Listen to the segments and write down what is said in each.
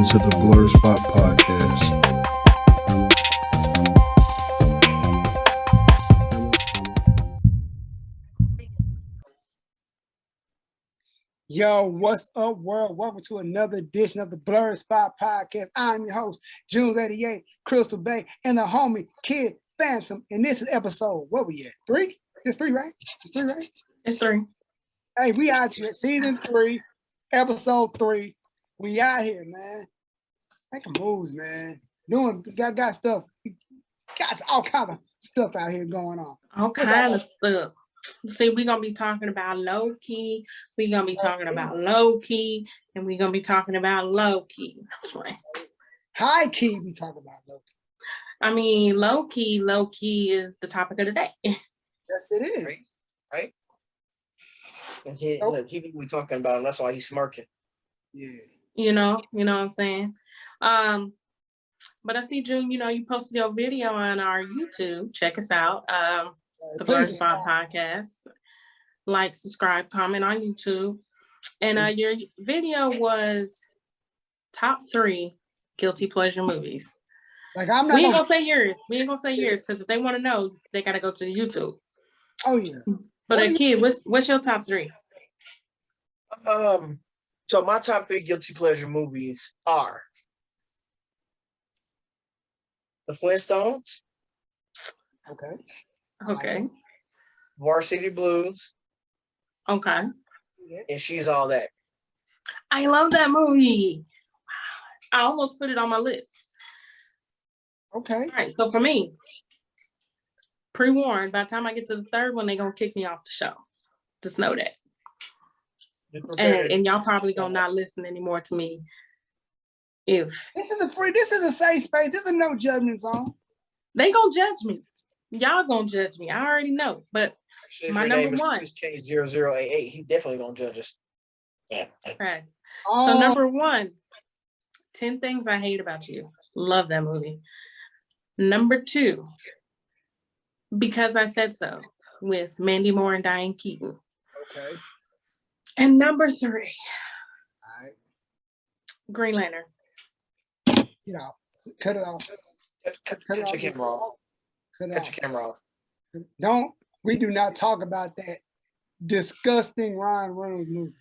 to the Blur Spot Podcast. Yo, what's up, world? Welcome to another edition of the Blur Spot Podcast. I'm your host, Junes88, Crystal Bay, and the homie Kid Phantom. And this is episode, what we at? 3? It's 3, right? It's 3, right? It's 3. Hey, we out here, season 3, episode 3. We out here, man. Making moves, man. Got stuff. Got all kind of stuff out here going on. All kind of stuff. See, we're going to be talking about Loki. We're going to be talking about Loki. And we're going to be talking about Loki. High key, we talk about Loki. I mean, Loki is the topic of the day. Yes, it is. Right? Look, we talking about him. That's why he's smirking. Yeah. You know what I'm saying? But I see, June, you posted your video on our YouTube. Check us out. The Blur Spot Podcast. Like, subscribe, comment on YouTube. And your video was top 3 guilty pleasure movies. Like, I'm not. We ain't gonna say yours. We ain't gonna say yours because if they want to know, they gotta go to the YouTube. Oh yeah. But Kid, what's your top 3? So my top 3 guilty pleasure movies are The Flintstones. Okay. Varsity Blues. Okay. And She's All That. I love that movie. I almost put it on my list. Okay. All right. So for me, pre-warned, by the time I get to the 3rd one, they're going to kick me off the show. Just know that. And y'all probably going to not listen anymore to me. This is a safe space. This is no judgment zone. They going to judge me. Y'all going to judge me. I already know. But actually, my number one. K0088. He definitely going to judge us. Yeah. Right. So number 1, 10 Things I Hate About You. Love that movie. Number 2, Because I Said So, with Mandy Moore and Diane Keaton. Okay. And number 3, All right. Green Lantern. Cut it off. Cut your camera off. Cut your camera off. We do not talk about that disgusting Ryan Reynolds movie.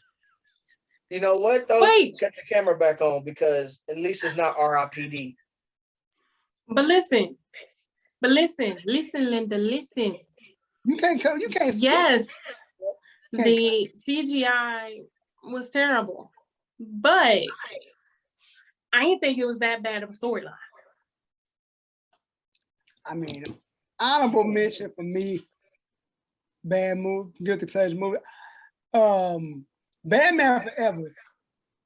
You know what, though? Wait. Cut your camera back on because at least it's not RIPD. But listen, Linda, listen. You can't. Yes, the CGI was terrible, but I didn't think it was that bad of a storyline. I mean, honorable mention for me, bad movie, guilty pleasure movie. Batman Forever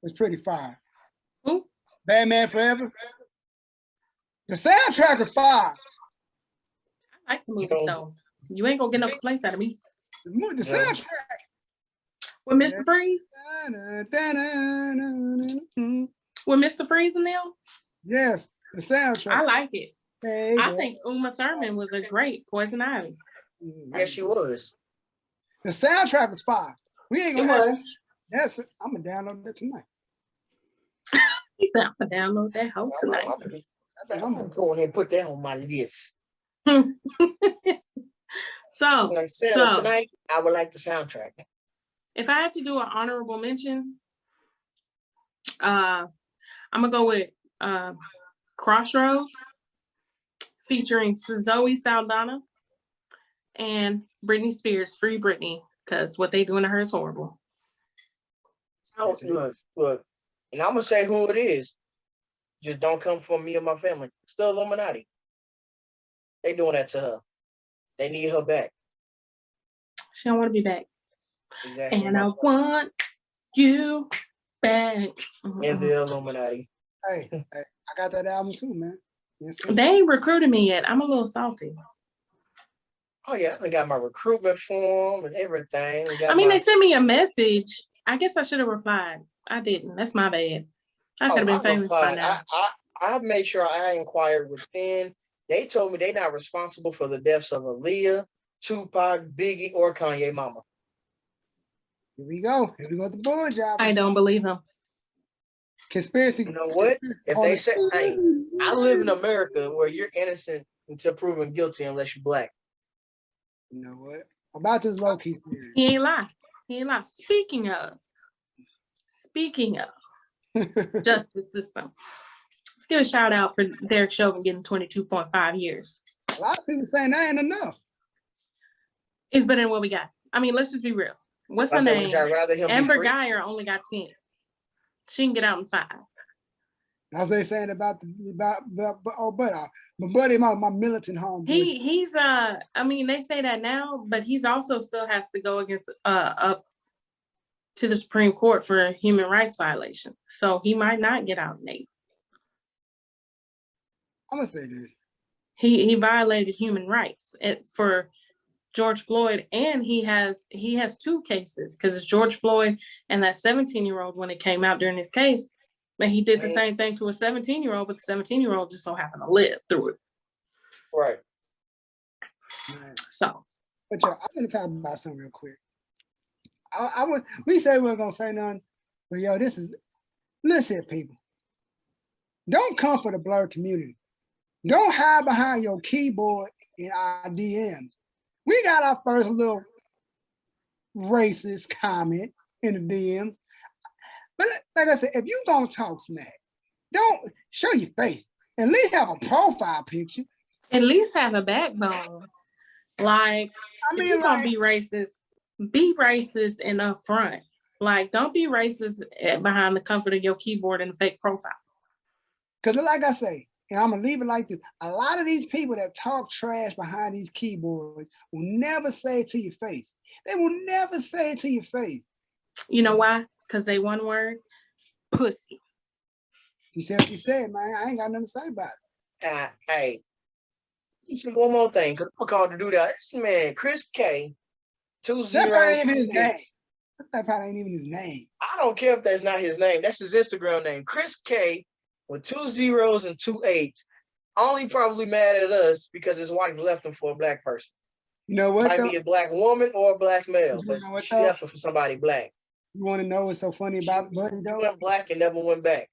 was pretty fire. Who? Batman Forever. The soundtrack was fire. I like the movie, so you ain't gonna get no complaints out of me. The soundtrack. With Mr. Freeze? With Mr. Freeze in them? Yes, the soundtrack. I like it. Hey, I think Uma Thurman was a great Poison Ivy. Yes, she was. The soundtrack was fire. We ain't It gonna. was. That's it. I'm gonna download that tonight. He said, I'm gonna download that whole tonight. I'm gonna go ahead and put that on my list. So tonight, I would like the soundtrack. If I had to do an honorable mention, I'm gonna go with Crossroads, featuring Zoe Saldana and Britney Spears, Free Britney, because what they doing to her is horrible. Look, and I'm gonna say who it is. Just don't come for me or my family. Still Illuminati. They doing that to her. They need her back. She don't want to be back. Exactly. And I want you back. In the Illuminati. Hey, I got that album too, man. Yes, they ain't recruited me yet. I'm a little salty. Oh yeah, I got my recruitment form and everything. They sent me a message. I guess I should have replied. I didn't. That's my bad. I could have been famous by now. I made sure I inquired within. They told me they're not responsible for the deaths of Aaliyah, Tupac, Biggie, or Kanye Mama. Here we go. Here we go with the bull job. I don't believe him. Conspiracy. You know what? If they say, hey, I live in America where you're innocent until proven guilty unless you're black. You know what? About this Loki theory. He ain't lie. He ain't lie. Speaking of justice system, let's give a shout out for Derek Chauvin getting 22.5 years. A lot of people saying that ain't enough. It's better than what we got. I mean, let's just be real. What's her name? Would y'all rather him Amber be free? Geyer only got 10. She can get out in 5. That's what they saying about my buddy, my militant home. He's I mean, they say that now, but he's also still has to go against up to the Supreme Court for a human rights violation. So he might not get out in 8. I'm gonna say this. He violated human rights for George Floyd, and he has 2 cases because it's George Floyd and that 17-year-old when it came out during his case. But he did the same thing to a 17-year-old, but the 17-year-old just so happened to live through it. Right. So, but yo, I'm gonna talk about something real quick. We say we we're gonna say nothing, but yo, listen, people. Don't come for the blurred community. Don't hide behind your keyboard in our DMs. We got our first little racist comment in the DMs. But like I said, if you gonna talk smack, don't show your face. At least have a profile picture. At least have a backbone. Like, if you're gonna be racist in up front. Like, don't be racist behind the comfort of your keyboard and a fake profile. Because like I say, and I'm gonna leave it like this, a lot of these people that talk trash behind these keyboards will never say it to your face. They will never say it to your face. You know why? Because they one word, pussy. She said what she said, man. I ain't got nothing to say about it. Hey, you see one more thing, because I'm called to do that. This man, Chris K, 20. That probably ain't his name. That probably ain't even his name. I don't care if that's not his name. That's his Instagram name. Chris K with 2 zeros and 2 8s. Only probably mad at us because his wife left him for a black person. You know what? Might be a black woman or a black male, but she left him for somebody black. You want to know what's so funny about Buddy though? He went black and never went back.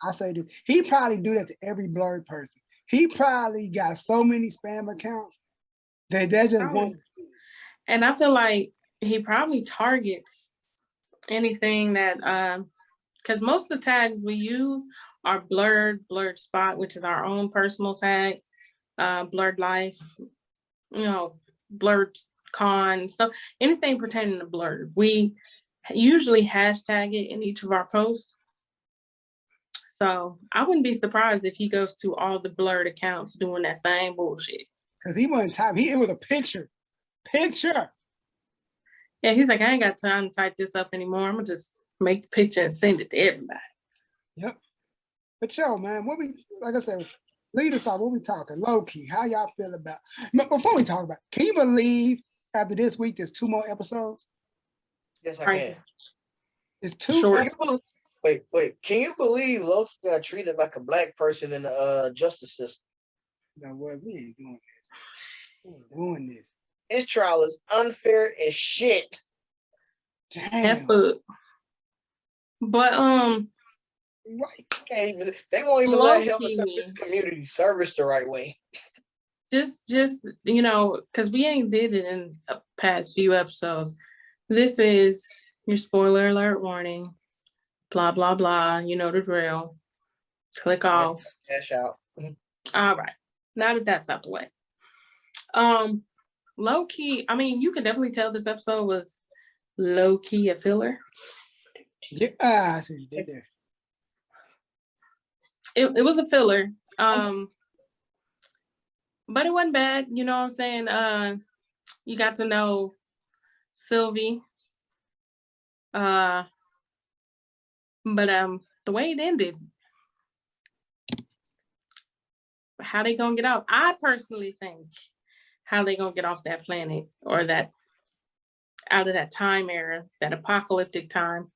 I say this. He probably do that to every blurred person. He probably got so many spam accounts that they just want. And I feel like he probably targets anything that, because most of the tags we use are blurred spot, which is our own personal tag, blurred life, blurred con stuff, anything pertaining to blurred. We usually hashtag it in each of our posts. So I wouldn't be surprised if he goes to all the blurred accounts doing that same bullshit. Because he wasn't type. It was a picture. Yeah, he's like, I ain't got time to type this up anymore. I'm gonna just make the picture and send it to everybody. Yep. But yo, man, like I said, lead us off. What we talking? Loki. How y'all feel about? Before we talk about, can you believe after this week there's 2 more episodes? Yes, I can. It's 2 short. Wait. Can you believe Loki got treated like a black person in the justice system? No, what? We ain't doing this. We ain't doing this. His trial is unfair as shit. Damn. But right. They won't even let him accept his community service the right way. Just because we ain't did it in the past few episodes. This is your spoiler alert warning. Blah blah blah. You know the drill. Click off. Cash out. All right. Now that that's out the way. Low key, I mean, you can definitely tell this episode was low key a filler. Yeah, I see you did there. It was a filler. But it wasn't bad, you know what I'm saying? You got to know Sylvie. But the way it ended, how they gonna get out? I personally think how they gonna get off that planet or that out of that time era, that apocalyptic time,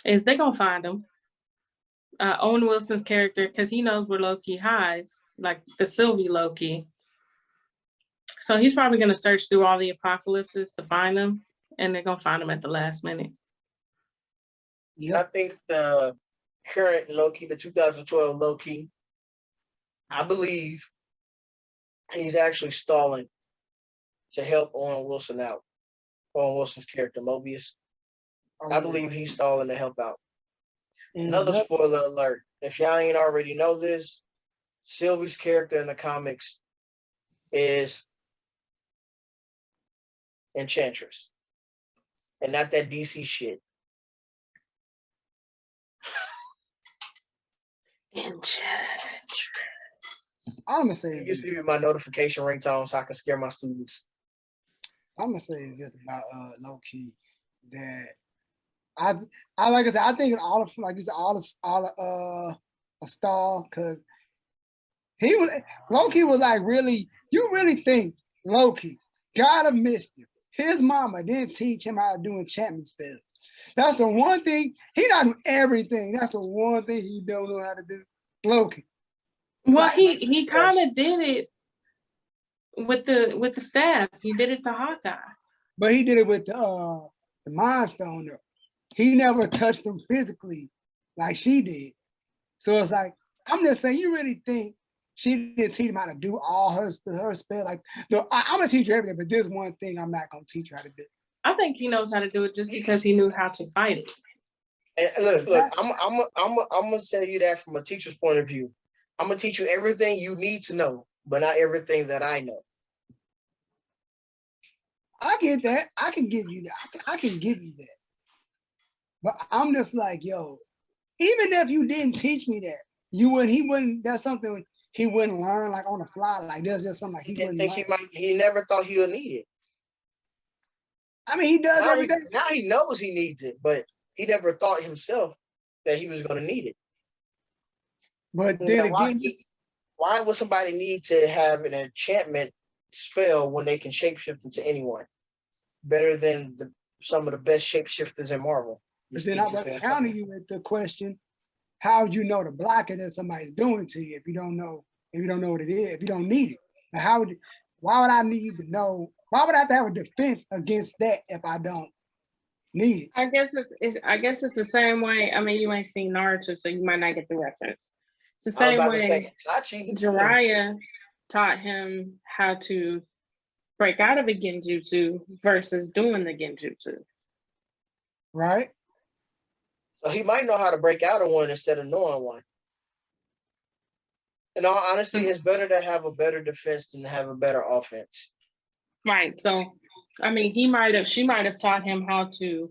is they gonna find him. Owen Wilson's character, because he knows where Loki hides, like the Sylvie Loki. So he's probably gonna search through all the apocalypses to find him, and they're gonna find him at the last minute. Yeah. I think the current Loki, the 2012 Loki, I believe he's actually stalling to help Owen Wilson out. Owen Wilson's character, Mobius. I believe he's stalling to help out. And Another spoiler alert. If y'all ain't already know this, Sylvie's character in the comics is Enchantress. And not that DC shit. Enchantress. I'm gonna say It used to be my notification ringtone so I can scare my students. I'm gonna say it's just about Loki that I like I said, I think it's all of like you said, all a star because he was Loki was like really, you really think Loki, God of mischief, his mama didn't teach him how to do enchantment spells. That's the one thing, he not do everything. That's the one thing he don't know how to do. Loki. Well, he kind of did it with the staff. He did it to Hawkeye. But he did it with the Mind Stone though. He never touched them physically like she did. So it's like, I'm just saying, you really think she didn't teach him how to do all her spell? Like, no, I'm gonna teach you everything, but this one thing I'm not gonna teach her how to do. I think he knows how to do it just because he knew how to fight it. And look, I'm gonna tell you that from a teacher's point of view. I'm gonna teach you everything you need to know, but not everything that I know. I get that. I can give you that. I can give you that. But I'm just like, yo, even if you didn't teach me that, he wouldn't, that's something he wouldn't learn like on the fly. Like that's just something like he didn't think he never thought he would need it. I mean, he does every day. Now he knows he needs it, but he never thought himself that he was gonna need it. But then again, why would somebody need to have an enchantment spell when they can shapeshift into anyone? Better than some of the best shapeshifters in Marvel. Then I would counter you with the question: how would you know to block it if somebody's doing it to you if you don't know what it is, if you don't need it? Now, why would I need to know? Why would I have to have a defense against that if I don't need it? I guess it's the same way. I mean, you ain't seen Naruto, so you might not get the reference. It's the same way Jiraiya taught him how to break out of a genjutsu versus doing the genjutsu. Right. So he might know how to break out of one instead of knowing one. In all honesty, it's better to have a better defense than to have a better offense. Right. So, I mean, she might have taught him how to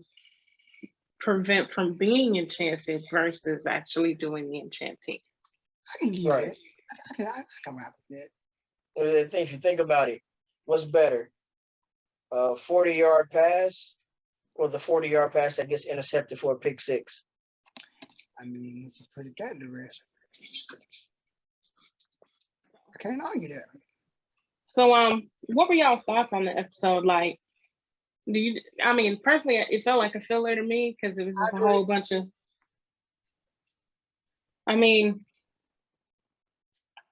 prevent from being enchanted versus actually doing the enchanting. I can give you that. I can wrap with that. If you think about it, what's better? 40-yard pass or the 40-yard pass that gets intercepted for a pick six? I mean, let's just put it that direction. I can't argue that. So, what were y'all's thoughts on the episode? Like, I mean, personally, it felt like a filler to me because it was just a whole bunch of, I mean,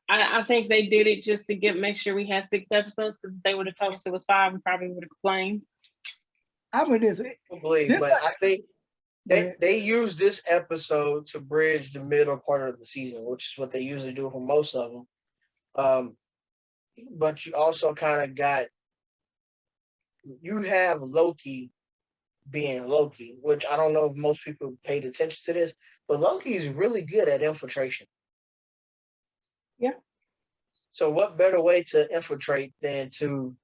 I think they did it just to make sure we had 6 episodes, because if they would have told us it was 5, we probably would have complained. I would believe, but I think they used this episode to bridge the middle part of the season, which is what they usually do for most of them. But you also kind of you have Loki being Loki, which I don't know if most people paid attention to this, but Loki is really good at infiltration. Yeah. So what better way to infiltrate than to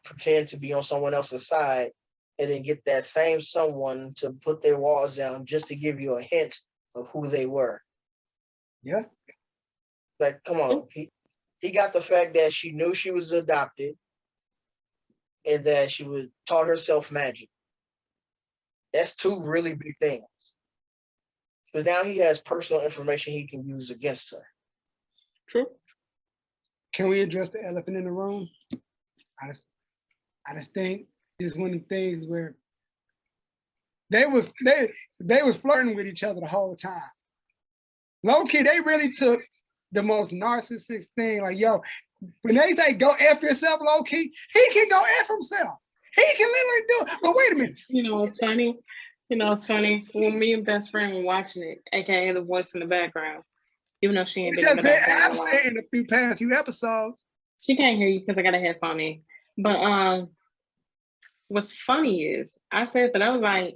pretend to be on someone else's side and then get that same someone to put their walls down just to give you a hint of who they were? Yeah. Like, come on. He got the fact that she knew she was adopted and that she was taught herself magic. That's 2 really big things. Because now he has personal information he can use against her. True. Can we address the elephant in the room? I just think it's one of the things where they was flirting with each other the whole time. Low-key, they really took the most narcissistic thing. Like, yo, when they say go F yourself, low-key, he can go F himself. He can literally do it. But wait a minute. You know what's funny? You know, it's funny. When me and best friend were watching it, aka the voice in the background, even though she ain't We been in just the been background in a while. absent in the past few episodes. She can't hear you because I got a headphone in. But what's funny is I said that I was like,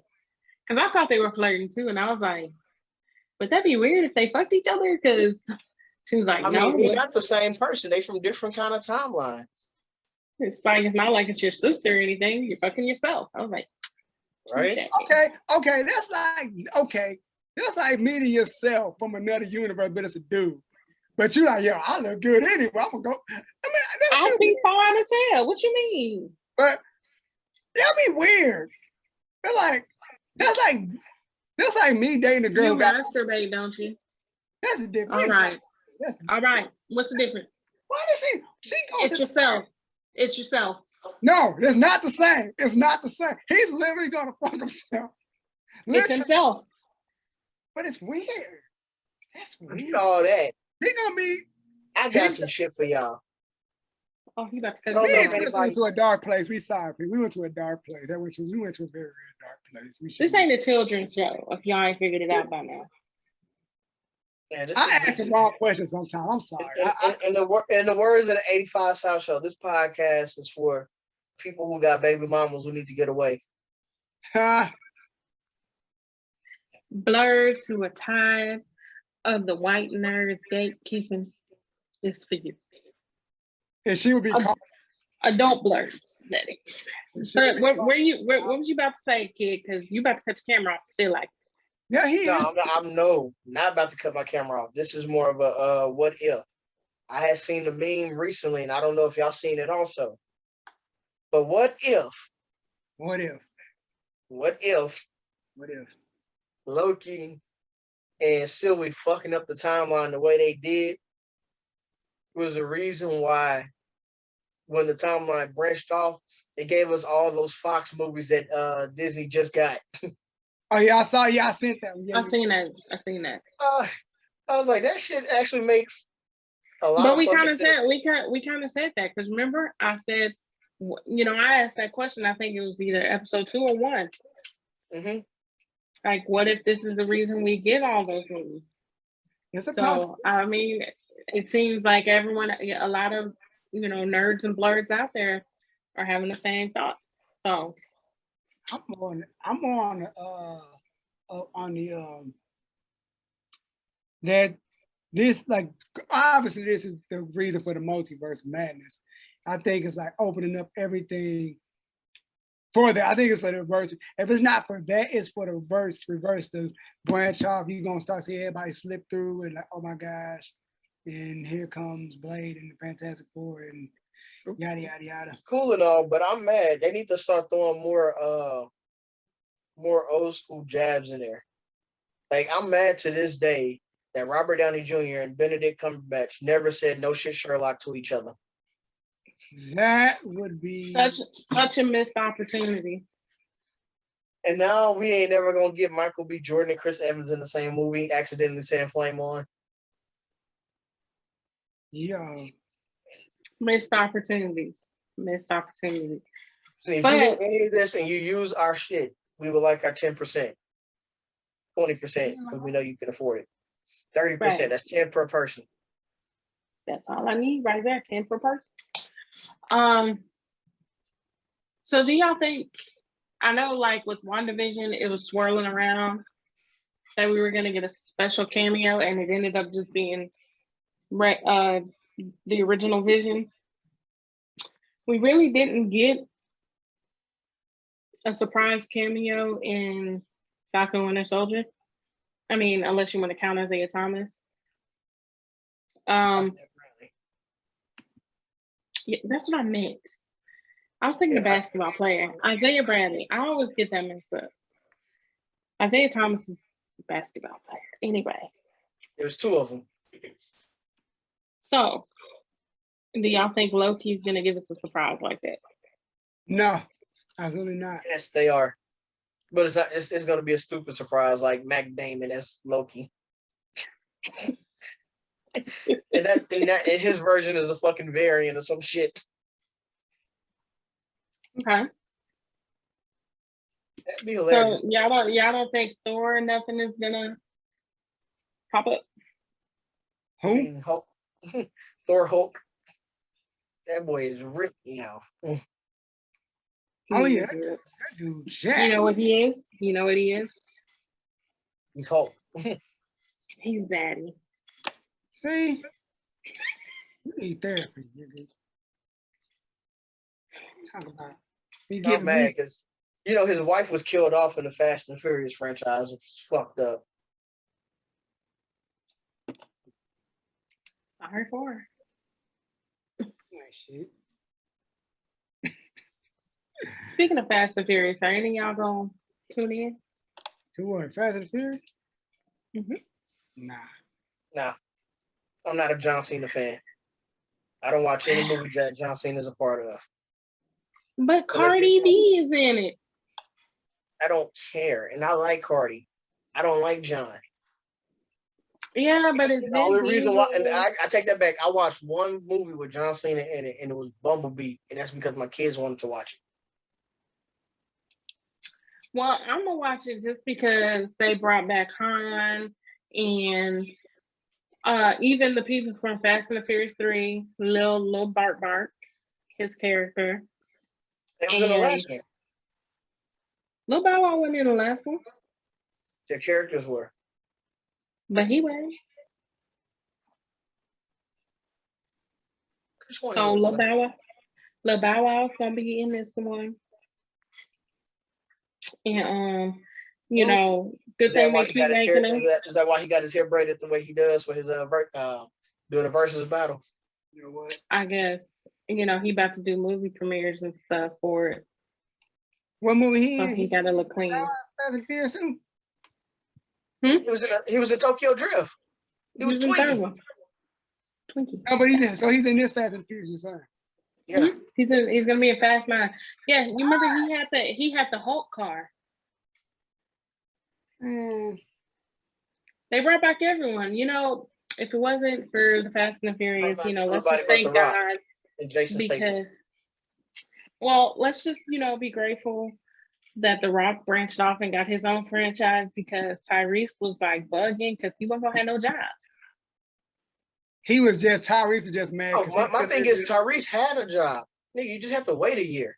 because I thought they were flirting too, and I was like, would that be weird if they fucked each other? Because she was like, I no, mean, they're not the same person. They from different kind of timelines. it's like it's not like it's your sister or anything. You're fucking yourself. I was like, right? Okay, that's like meeting yourself from another universe, but it's a dude. But you're like, yo, I look good anyway. I'm gonna go. I mean, I'd be fine to tell. What you mean? But that'd be weird. That's like me dating a girl. You masturbate, don't you? That's a different. All right. All right. What's the difference? Why does she goes? It's yourself. It's yourself. No, it's not the same. It's not the same. He's literally gonna fuck himself. It's himself. But it's weird. That's weird. All that. He gonna be. I got some shit for y'all. Oh, he about to cut We went to a dark place. We sorry. We went to a dark place. We went to a very, very dark place. This ain't a children's show. If y'all ain't figured it out by now. Yeah, I ask the wrong questions sometimes. I'm sorry. In the words of the 85 South Show, this podcast is for people who got baby mamas who need to get away. Blurs who are tired of the white nerds gatekeeping this for you. And she would be called adult blurs, that is. But what was you about to say, kid? Because you about to cut your camera off. I feel like. Yeah, he is. I'm not about to cut my camera off. This is more of a what if. I had seen the meme recently, and I don't know if y'all seen it also. But what if Loki and Sylvie fucking up the timeline the way they did was the reason why when the timeline branched off, they gave us all those Fox movies that Disney just got. Oh yeah, I saw. Yeah, I seen that. Yeah, I seen that. I was like, that shit actually makes a lot. But we kind of said that because remember I said, you know, I asked that question. I think it was either episode 2 or 1. Mm-hmm. Like, what if this is the reason we get all those movies? So I mean, it seems like a lot of nerds and blurs out there are having the same thoughts. So I'm on that this, like, obviously this is the reason for the multiverse madness. I think it's like opening up everything for that. I think it's for the reverse. If it's not for that, it's for the reverse the branch off. You're gonna start seeing everybody slip through and like, oh my gosh, and here comes Blade and the Fantastic Four and yada yada yada. It's cool and all, but I'm mad. They need to start throwing more old school jabs in there. Like, I'm mad to this day that Robert Downey Jr. and Benedict Cumberbatch never said no shit Sherlock to each other. That would be such a missed opportunity. And now we ain't never gonna get Michael B. Jordan and Chris Evans in the same movie, accidentally saying "Flame On." Yeah, missed opportunities. See, if you do any of this and you use our shit, we would like our 10%, 20%, because we know you can afford it. 30%, right. That's 10 per person. That's all I need right there, 10 per person. So do y'all think, I know like with WandaVision, it was swirling around that we were gonna get a special cameo and it ended up just being the original Vision. We really didn't get a surprise cameo in Falcon Winter Soldier. I mean, unless you want to count Isaiah Thomas. Yeah, that's what I meant. I was thinking the basketball player, Isaiah Bradley. I always get that mixed up. Isaiah Thomas is a basketball player. Anyway. There's 2 of them. So, do y'all think Loki's going to give us a surprise like that? No, absolutely not. Yes, they are. But it's not. It's going to be a stupid surprise like Mac Damon as Loki. and his version is a fucking variant or some shit. Okay. That'd be hilarious. So y'all don't think Thor or nothing is gonna pop up? I Who? mean, Hulk, Thor Hulk. That boy is ripped now. Oh He yeah, is good. that dude You Jack. know what he is? You know what he is? He's Hulk. He's daddy. See, you need therapy. Nigga. Talk about me I'm giving mad me. because his wife was killed off in the Fast and Furious franchise, which is fucked up. Sorry for her. Shit. Speaking of Fast and Furious, are any of y'all gonna tune in? To what? Fast and Furious? Mhm. Nah. Nah, I'm not a John Cena fan. I don't watch any movie that John Cena is a part of. But Cardi B is in it. I don't care, and I like Cardi. I don't like John. Yeah, but it's The only reason why, and Diesel. I take that back. I watched one movie with John Cena in it, and it was Bumblebee, and that's because my kids wanted to watch it. Well, I'm gonna watch it just because they brought back Han and even the people from Fast and the Furious 3, Lil Bark, his character. It was in the last one. Lil Bow Wow wasn't in the last one, Their characters were. but he was. So Lil Bow Wow's gonna be in this one. And good thing they keep making him. Is that why he got his hair braided the way he does for his doing the versus battle? You know what? I guess he about to do movie premieres and stuff for it. What movie he So in? he gotta look clean. Fast and Furious too? He was in Tokyo Drift. He was Twinkie. No, but he's in this Fast and Furious, son. Yeah. He's gonna be a Fast 9. Yeah, you remember he had the Hulk car. They brought back everyone. If it wasn't for the Fast and the Furious, let's just thank God. And Jason Statham. Well, let's just be grateful that The Rock branched off and got his own franchise because Tyrese was like bugging because he wasn't gonna have no job. Tyrese was just mad. Oh, my thing is Tyrese had a job. Nigga, you just have to wait a year.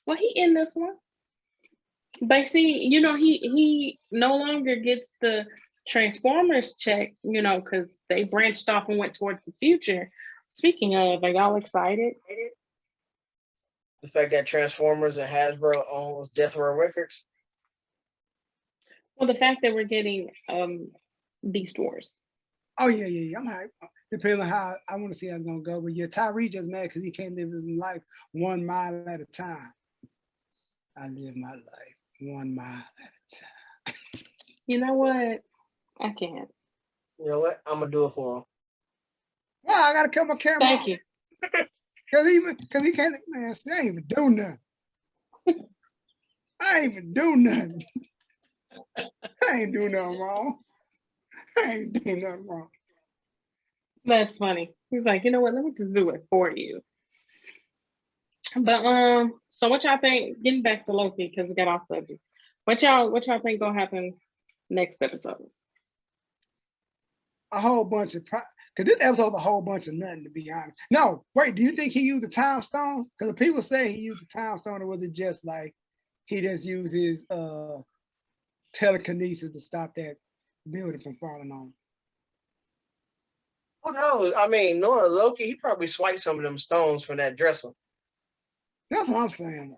Well, he in this one. But see, he no longer gets the Transformers check, because they branched off and went towards the future. Speaking of, are y'all excited? The fact that Transformers and Hasbro owns Death Row Records. Well, the fact that we're getting Beast Wars. Oh yeah. I'm hyped. Depending on how I want to see how it's gonna go. But yeah, Tyrese just mad because he can't live his life 1 mile at a time. I live my life 1 mile at a time. You know what? I can't. You know what? I'm gonna do it for him. Well, I gotta cut my camera. Thank you. Cause he can't, man. See, I ain't even do nothing. I ain't even do nothing. I ain't do nothing wrong. I ain't do nothing wrong. That's funny. He's like, you know what? Let me just do it for you. But so what y'all think? Getting back to Loki because we got off subject. What y'all think gonna happen next episode? A whole bunch of because this episode was a whole bunch of nothing, to be honest. No, wait. Do you think he used the time stone? Because the people say he used the time stone, or was it just like he just used his telekinesis to stop that building from falling on? Who knows? I mean, knowing Loki, he probably swiped some of them stones from that dresser. That's what I'm saying.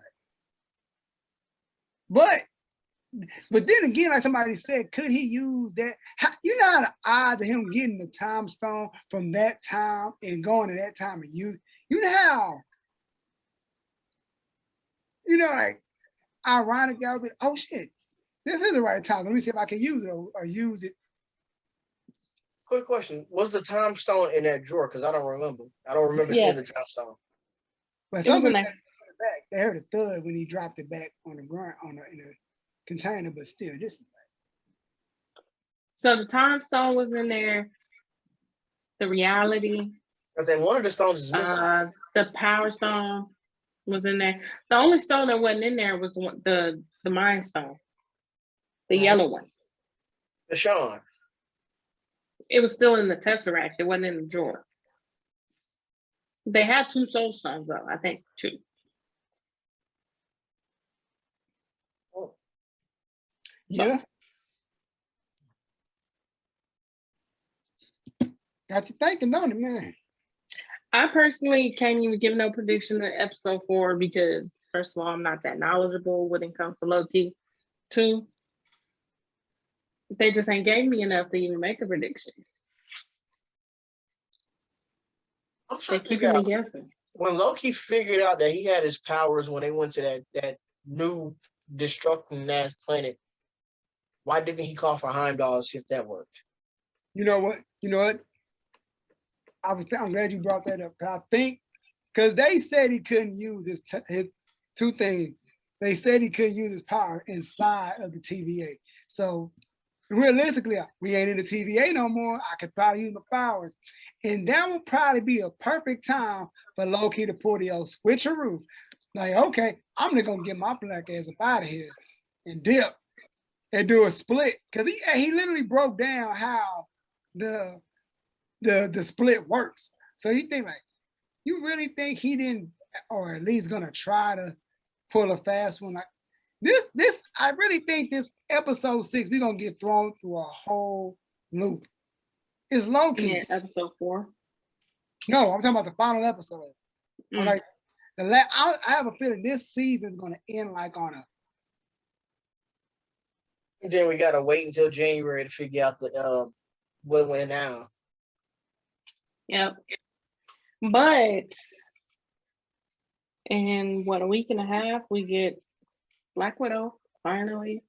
But then again, like somebody said, could he use that? You know how the odds of him getting the time stone from that time and going to that time and use, you know how, like ironic that would be, oh shit, this is the right time. Let me see if I can use it or use it. Quick question. Was the time stone in that drawer? Because I don't remember. I don't remember seeing the time stone. But somebody back, they heard a thud when he dropped it back on the ground in a container, but still, this is so the time stone was in there. The reality. I said one of the stones is missing. The power stone was in there. The only stone that wasn't in there was the Mind Stone, the yellow one. The Sean. It was still in the Tesseract. It wasn't in the drawer. They had 2 Soul Stones though. I think 2. Yeah. Got you thinking, don't it, man? I personally can't even give no prediction to episode 4 because, first of all, I'm not that knowledgeable when it comes to Loki. 2, they just ain't gave me enough to even make a prediction. I'm trying They're to figure keeping out me guessing. when Loki figured out that he had his powers when they went to that new destructing ass planet. Why didn't he call for Heimdall to see if that worked? You know what? I'm glad you brought that up. I think because they said he couldn't use his 2 things. They said he couldn't use his power inside of the TVA. So realistically, we ain't in the TVA no more. I could probably use my powers. And that would probably be a perfect time for Loki to pull the old switcheroo. Like, okay, I'm just gonna get my black ass up out of here and dip and do a split. Cause he literally broke down how the split works. So you think like, you really think he didn't, or at least gonna try to pull a fast one? Like this, I really think this episode 6, we're gonna get thrown through a whole loop. It's Loki. Yeah, episode 4. No, I'm talking about the final episode. I'm like I have a feeling this season is gonna end like on a. And then we gotta wait until January to figure out the what went down. Yep. But in a week and a half, we get Black Widow finally.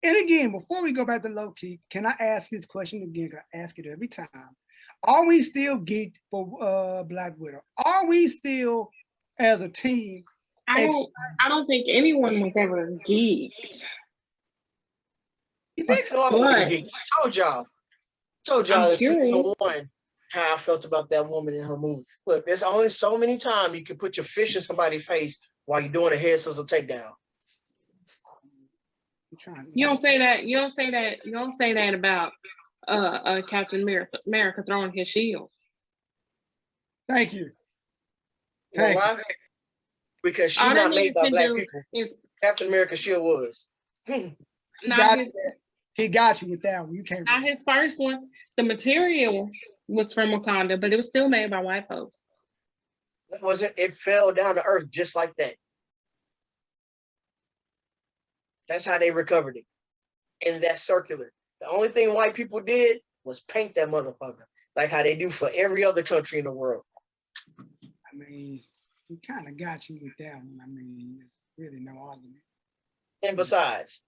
And again, before we go back to Loki, can I ask this question again? I ask it every time. Are we still geeked for Black Widow? Are we still, as a team? I don't think anyone was ever geeked. You think so? I told y'all in season 1 how I felt about that woman in her movie. Look, there's only so many times you can put your fish in somebody's face while you're doing a head scissors takedown. You don't say that. You don't say that about Captain America throwing his shield. Thank you. You know why? Because she's not made by black people. Captain America's shield was. He got you with that one. You can't. Not his first one. The material was from Wakanda, but it was still made by white folks. It wasn't. It fell down to earth just like that. That's how they recovered it. And that's circular. The only thing white people did was paint that motherfucker, like how they do for every other country in the world. I mean, he kind of got you with that one. I mean, there's really no argument. And besides,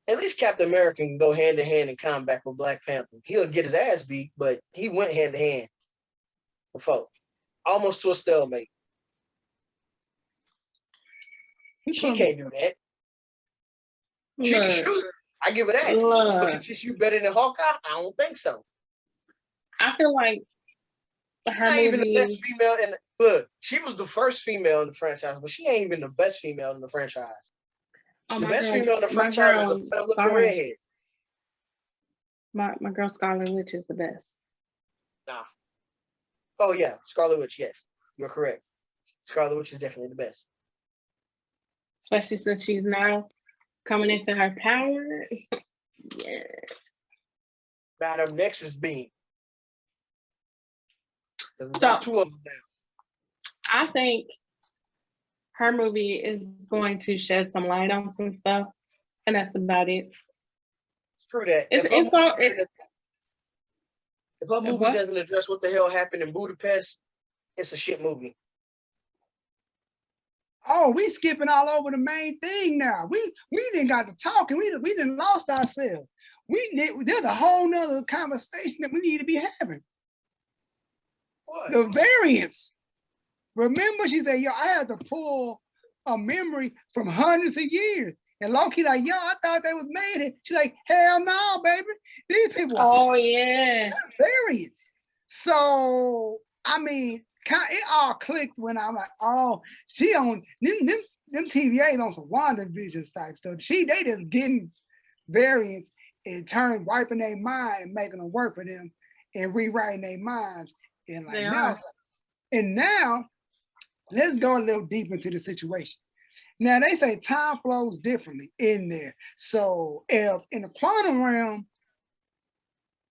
at least Captain America can go hand to hand in combat with Black Panther. He'll get his ass beat, but he went hand to hand before, almost to a stalemate. She can't do that. She can shoot. I give her that. But can she shoot better than Hawkeye? I don't think so. I feel like she's not even the best female in look, she was the first female in the franchise, but she ain't even the best female in the franchise. The best female in the franchise is a better looking redhead. My girl Scarlet Witch is the best. Nah. Oh yeah, Scarlet Witch, yes. You're correct. Scarlet Witch is definitely the best. Especially since she's now coming into her power. Yes. Madam Nexus Beam. There's about 2 of them now. I think her movie is going to shed some light on some stuff, and that's about it. Screw that. If her movie doesn't address what the hell happened in Budapest, it's a shit movie. Oh, we skipping all over the main thing now. We didn't got to talking. We didn't lost ourselves. There's a whole nother conversation that we need to be having. What? The variants. Remember, she said, yo, I had to pull a memory from hundreds of years. And Loki like, yo, I thought they was made it. She's like, hell no, baby. These people variants. So, I mean, it all clicked when I'm like, oh, she on them TVAs on some WandaVision type stuff. They just getting variants and wiping their mind and making them work for them and rewriting their minds. And like now, let's go a little deep into the situation. Now they say time flows differently in there. So if in the quantum realm,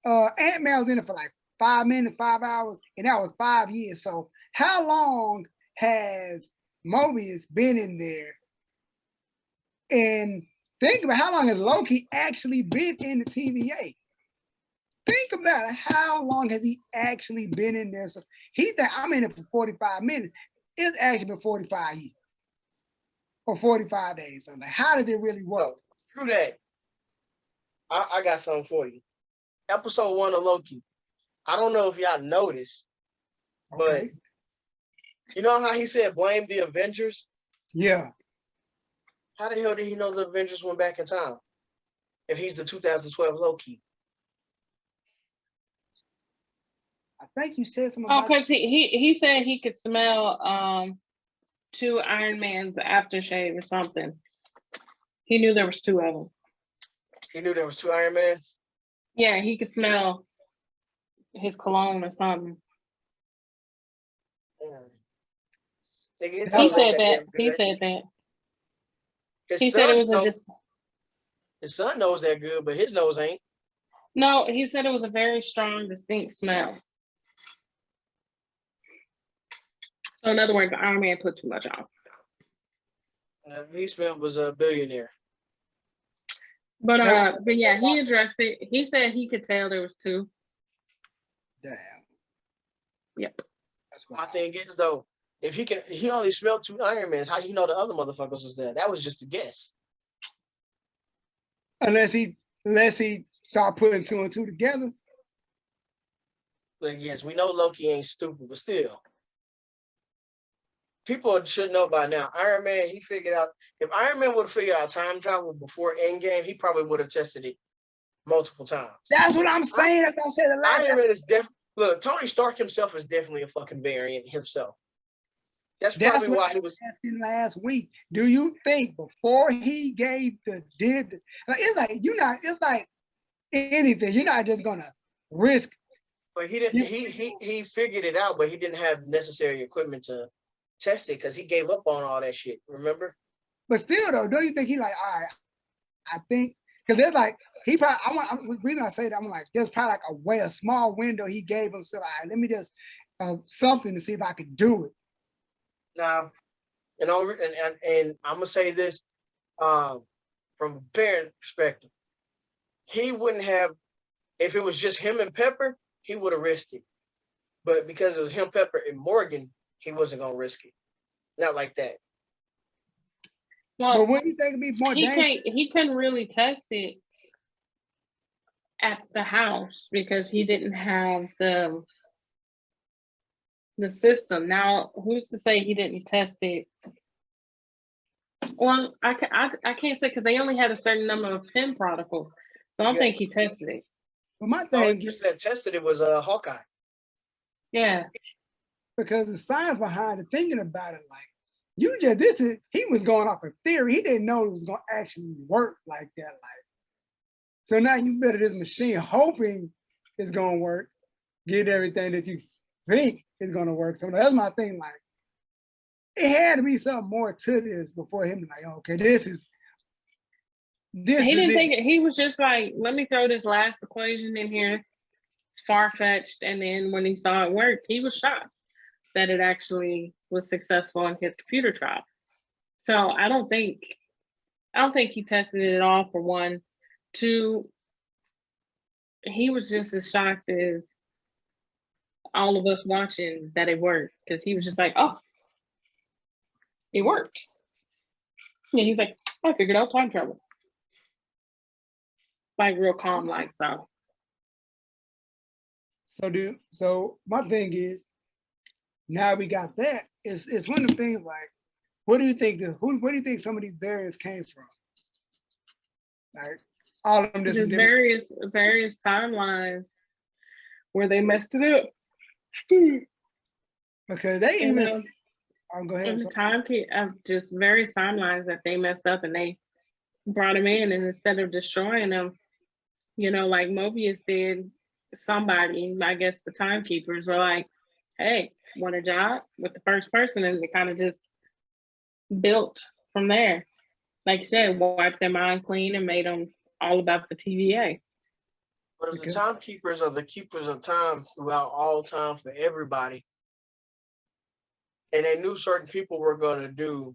Ant-Man was in it for like 5 minutes, 5 hours, and that was 5 years. So how long has Mobius been in there? And think about how long has Loki actually been in the TVA? Think about it. How long has he actually been in there? So he think I'm in it for 45 minutes. It's actually been 45 years or 45 days. So like, how did it really work? Screw that. I got something for you. Episode 1 of Loki. I don't know if y'all noticed, but you know how he said blame the Avengers? Yeah. How the hell did he know the Avengers went back in time? If he's the 2012 Loki. I think you said something about because he said he could smell 2 Iron Man's aftershave or something. He knew there was 2 of them. He knew there was 2 Iron Mans? Yeah, he could smell his cologne or something. He said that. He said that. He said it was his son knows that good, but his nose ain't. No, he said it was a very strong, distinct smell. So in other words, Iron Man put too much on. He smelled was a billionaire. But yeah, he addressed it. He said he could tell there was 2. Damn. Yep. That's what my thing is though. If he only smelled 2 Iron Mans, how do you know the other motherfuckers was there? That was just a guess. Unless he start putting 2 and 2 together. But yes, we know Loki ain't stupid, but still. People should know by now. Iron Man, he figured out, if Iron Man would have figured out time travel before Endgame, he probably would have tested it multiple times. That's what I'm saying. That's what I said. Iron Man is definitely, look, Tony Stark himself is definitely a fucking variant himself. That's probably why he was asking last week. Do you think before he gave it's like anything. You're not just gonna risk. But he didn't. He figured it out, but he didn't have necessary equipment to test it because he gave up on all that shit. Remember? But still, though, don't you think he like? All right, I think because there's like he probably. The reason I say that I'm like there's probably like a small window he gave himself. All right, let me just something to see if I could do it. Now, and I'm gonna say this from a parent perspective. He wouldn't have, if it was just him and Pepper, he would have risked it. But because it was him, Pepper, and Morgan, he wasn't gonna risk it. Not like that. Well, but what do you think would be more dangerous? He couldn't really test it at the house because he didn't have the system. Now, who's to say he didn't test it? Well, I can't say because they only had a certain number of PIN particles, so I don't think he tested it. But my thing that tested it was Hawkeye. Yeah, because the science behind it, thinking about it, like he was going off a theory. He didn't know it was going to actually work like that. Like, so now you better this machine hoping it's going to work, get everything that you think is going to work. So that's my thing. Like, it had to be something more to this before him. Like, okay, this. He didn't think it. He was just like, let me throw this last equation in here. It's far-fetched. And then when he saw it work, he was shocked that it actually was successful in his computer trial. So I don't think he tested it at all, for one. 2, he was just as shocked as all of us watching that it worked, because he was just like, oh, it worked. Yeah, he's like, I figured out time travel. Like real calm, like so. So my thing is, now we got that. It's one of the things like, what do you think where do you think some of these variants came from? Like all of them just various timelines where they messed it up. Because they And, even. I'll go ahead. and the time just various timelines that they messed up, and they brought him in, and instead of destroying him, like Mobius did, somebody, I guess the timekeepers were like, hey, want a job with the first person? And it kind of just built from there. Like you said, wiped their mind clean and made them all about the TVA. But if the timekeepers are the keepers of time throughout all time for everybody, and they knew certain people were going to do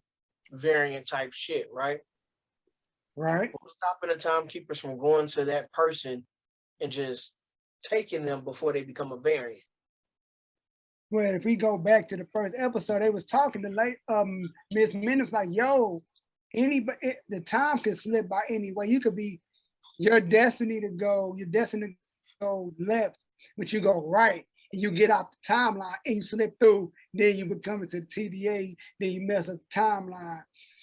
variant type shit, right? Right. Stopping the timekeepers from going to that person and just taking them before they become a variant. Well, if we go back to the first episode, they was talking to Miss Minutes like, yo, the time could slip by any way. You could be your destiny to go left, but you go right. And you get off the timeline and you slip through, then you become into the TVA, then you mess up the timeline.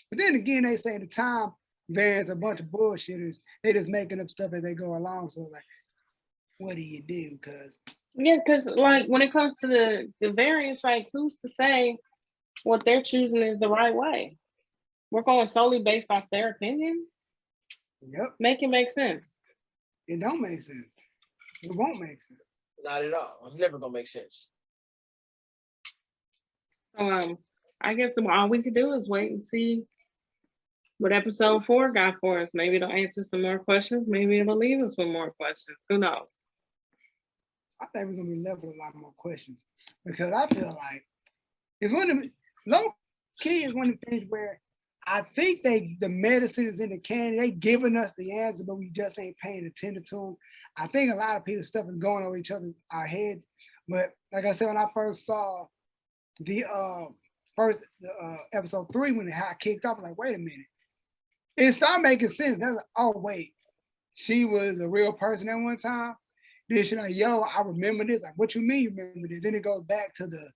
But then again, they say the time variants a bunch of bullshitters. They just making up stuff as they go along. So like, what do you do? Because like when it comes to the variants, like who's to say what they're choosing is the right way? We're going solely based off their opinion. Yep. Make it make sense. It don't make sense. It won't make sense. Not at all. It's never gonna make sense. So I guess all we could do is wait and see what episode 4 got for us. Maybe it'll answer some more questions. Maybe it'll leave us with more questions. Who knows? I think we're gonna be left with a lot more questions because I feel like it's one of the Loki is one of the things where I think the medicine is in the can. They giving us the answer, but we just ain't paying attention to them. I think a lot of people's stuff is going over our heads. But like I said, when I first saw the episode 3 when it kicked off, I'm like, wait a minute. It started making sense. They're like, oh wait, she was a real person at one time. Then she's like, yo, I remember this. Like, what you mean you remember this? Then it goes back to the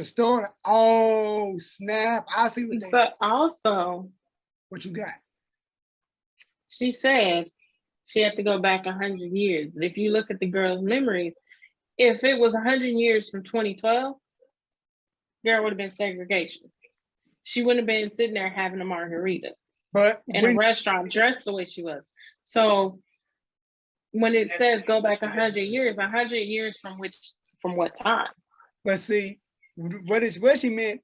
story. Oh snap! I see what they. But also, what you got? She said she had to go back 100 years. But if you look at the girl's memories, if it was 100 years from 2012, there would have been segregation. She wouldn't have been sitting there having a margarita, but in a restaurant dressed the way she was. So when it says go back 100 years, 100 years from what time? But see, what she meant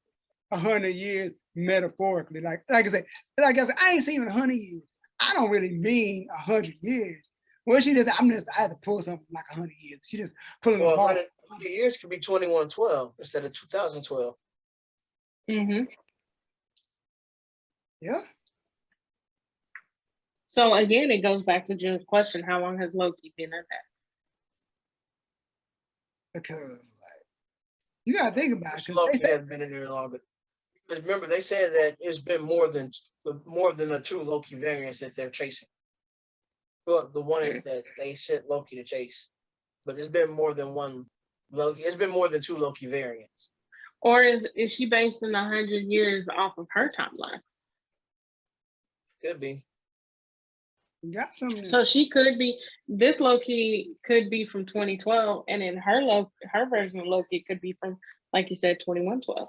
100 years metaphorically. Like I said, I ain't seen 100 years. I don't really mean 100 years. Well, I had to pull something like 100 years. She just pulling the 100 years could be 2112 instead of 2012. Mm-hmm. Yeah. So again, it goes back to June's question: how long has Loki been in that? Because you gotta think about it. Loki has been in there longer. Because remember, they said that it's been more than the 2 Loki variants that they're chasing. Well, the one that they sent Loki to chase, but it's been more than one Loki. It's been more than 2 Loki variants. Or is she basing 100 years off of her timeline? Could be. Got something. So she could be. This Loki could be from 2012, and in her version of Loki could be from, like you said, 2112.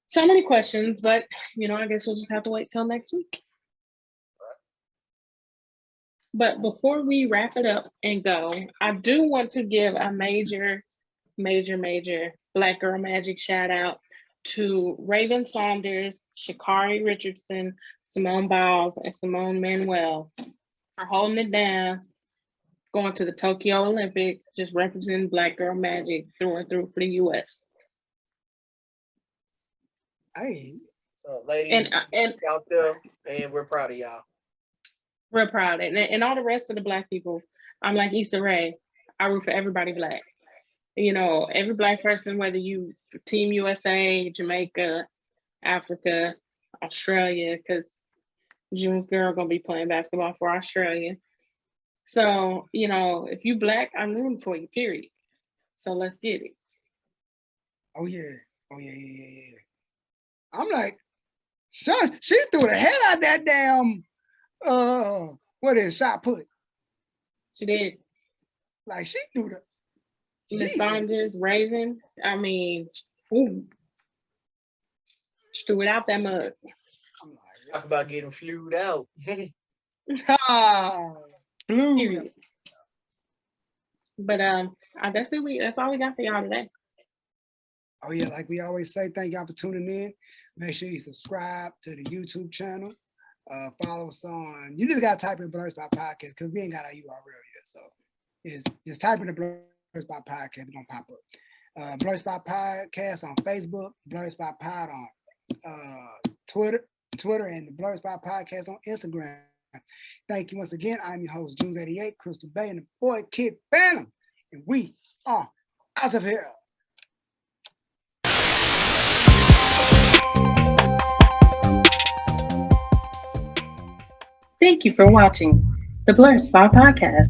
So many questions, but I guess we'll just have to wait till next week. But before we wrap it up and go, I do want to give a major Black Girl Magic shout out to Raven Saunders, Sha'Carri Richardson, Simone Biles, and Simone Manuel for holding it down, going to the Tokyo Olympics, just representing Black Girl Magic through and through for the U.S. Hey. So, ladies, and out there, and we're proud of y'all. Real proud of it. And all the rest of the Black people, I'm like Issa Rae. I root for everybody Black. Every Black person, whether you Team USA, Jamaica, Africa, Australia, because June's girl gonna be playing basketball for Australia. So, if you Black, I'm rooting for you, period. So let's get it. Oh yeah. I'm like, son, she threw the hell out that damn shot put. She did. Like she threw Misogynist, Raven. I mean, ooh, just threw it out that mug. Talk about getting flued out. Blue. But that's it. That's all we got for y'all today. Oh yeah, like we always say, thank y'all for tuning in. Make sure you subscribe to the YouTube channel. Follow us on. You just gotta type in Blurred Spot Podcast because we ain't got our URL yet. So it's just type in the Blurred Spot Podcast, it's gonna pop up. Blurred Spot Podcast on Facebook, Blurred Spot Pod on Twitter, and the Blurred Spot Podcast on Instagram. Thank you once again. I'm your host, Junes88, Crystal Bay, and the boy Kid Phantom. And we are out of here. Thank you for watching the Blurred Spot Podcast.